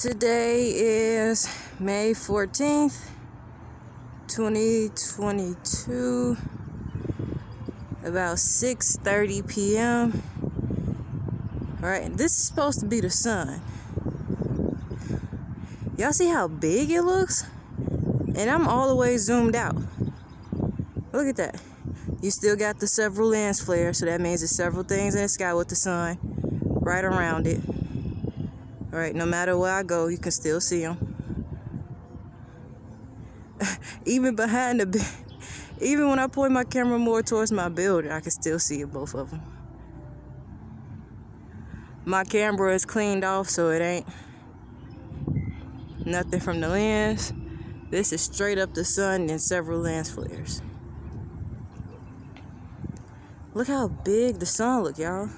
Today is May 14th, 2022, about 6:30 p.m. All right, this is supposed to be the sun. Y'all see how big it looks? And I'm all the way zoomed out. Look at that. You still got the several lens flares, so that means there's several things in the sky with the sun right around it. All right, no matter where I go, you can still see them. Even behind even when I point my camera more towards my building, I can still see both of them. My camera is cleaned off, so it ain't nothing from the lens. This is straight up the sun and several lens flares. Look how big the sun look, y'all.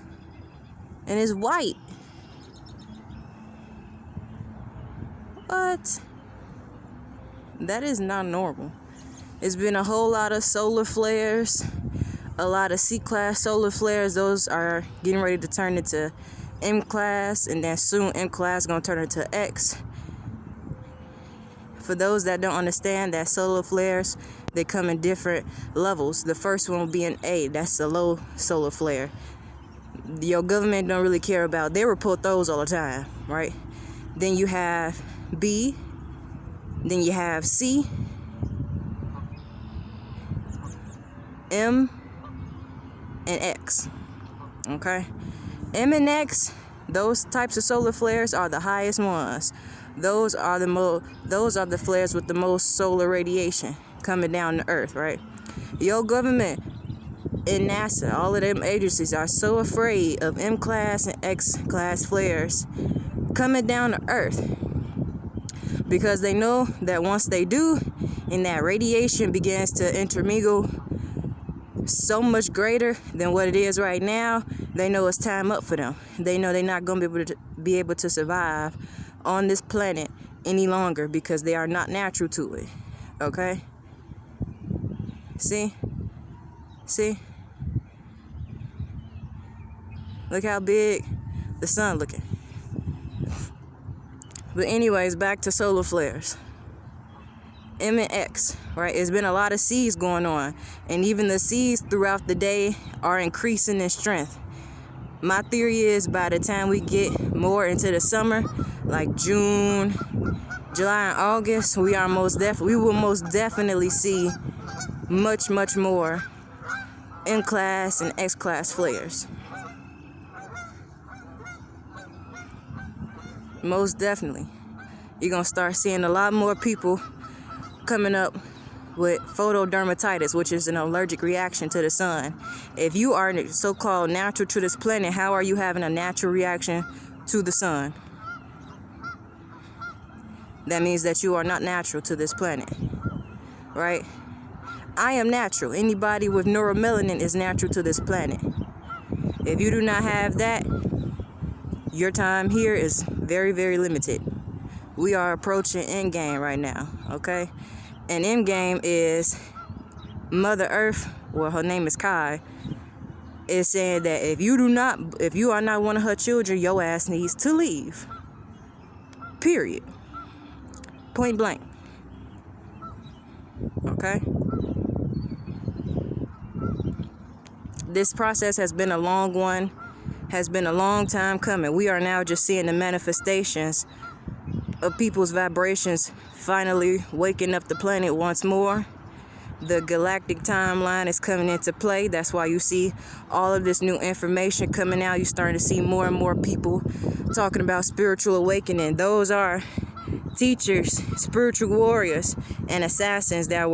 And it's white. What? That is not normal. It's been a whole lot of solar flares, a lot of C-class solar flares. Those are getting ready to turn into M-class, and then soon M-class is going to turn into X. For those that don't understand that solar flares, they come in different levels. The first one will be an A. That's a low solar flare. Your government don't really care about. They report those all the time, right? Then you have B. Then you have C, M, and X. Okay? M and X, those types of solar flares are the highest ones. Those are the flares with the most solar radiation coming down to Earth, right? Your government and NASA, all of them agencies are so afraid of M-class and X-class flares coming down to Earth, because they know that once they do, and that radiation begins to intermingle so much greater than what it is right now, they know it's time up for them. They know they're not going to be able to survive on this planet any longer, because they are not natural to it. Okay? See? Look how big the sun looking. But anyways, back to solar flares. M and X, right? It's been a lot of C's going on. And even the C's throughout the day are increasing in strength. My theory is by the time we get more into the summer, like June, July, and August, we will most definitely see much more M-class and X-class flares. Most definitely. You're going to start seeing a lot more people coming up with photodermatitis, which is an allergic reaction to the sun. If you are so-called natural to this planet, how are you having a natural reaction to the sun? That means that you are not natural to this planet, right? I am natural. Anybody with neuromelanin is natural to this planet. If you do not have that, your time here is very limited. We are approaching endgame right now, okay? And endgame is Mother Earth, well, her name is Kai, is saying that if you are not one of her children, your ass needs to leave. Period. Point blank. Okay? This process has been a long one. Has been a long time coming. We are now just seeing the manifestations of people's vibrations finally waking up the planet once more. The galactic timeline is coming into play. That's why you see all of this new information coming out. You're starting to see more and more people talking about spiritual awakening. Those are teachers, spiritual warriors, and assassins that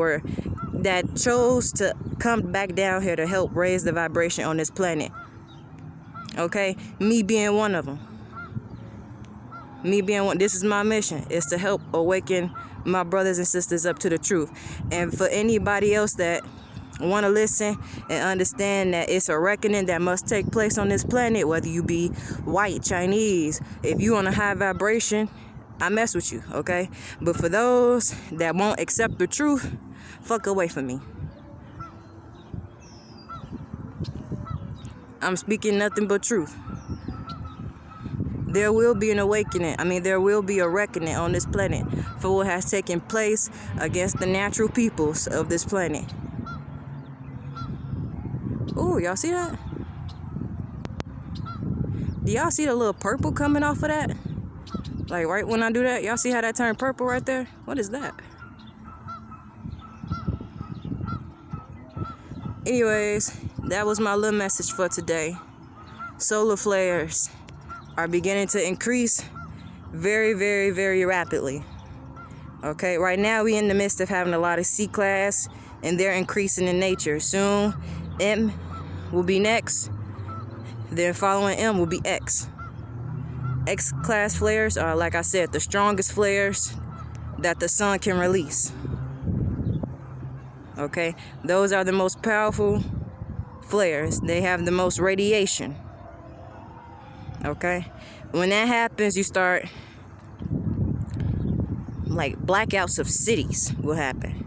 chose to come back down here to help raise the vibration on this planet. Okay, me being one of them. This is my mission, is to help awaken my brothers and sisters up to the truth. And for anybody else that want to listen and understand that it's a reckoning that must take place on this planet, whether you be white, Chinese, if you on a high vibration, I mess with you, okay? But for those that won't accept the truth, fuck away from me. I'm speaking nothing but truth. there will be an awakening. There will be a reckoning on this planet for what has taken place against the natural peoples of this planet. Oh, y'all see that? Do y'all see the little purple coming off of that? Like right when I do that, y'all see how that turned purple right there? What is that? Anyways, that was my little message for today. Solar flares are beginning to increase very, very, very rapidly. Okay, right now we in the midst of having a lot of C-class, and they're increasing in nature. Soon, M will be next. Then following M will be X. X-class flares are, like I said, the strongest flares that the sun can release. Okay, those are the most powerful flares. They have the most radiation. Okay, when that happens, you start, like, blackouts of cities will happen.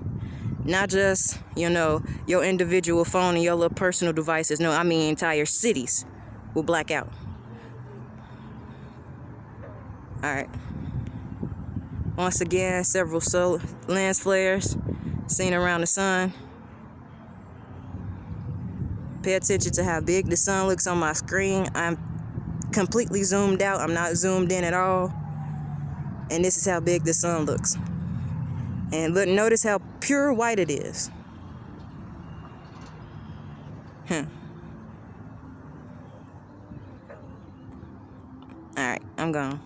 Not just, your individual phone and your little personal devices. No, entire cities will black out. Alright. Once again, several solar lens flares seen around the sun. Pay attention to how big the sun looks on my screen. I'm completely zoomed out. I'm not zoomed in at all. And this is how big the sun looks. And look, notice how pure white it is. Alright, I'm gone.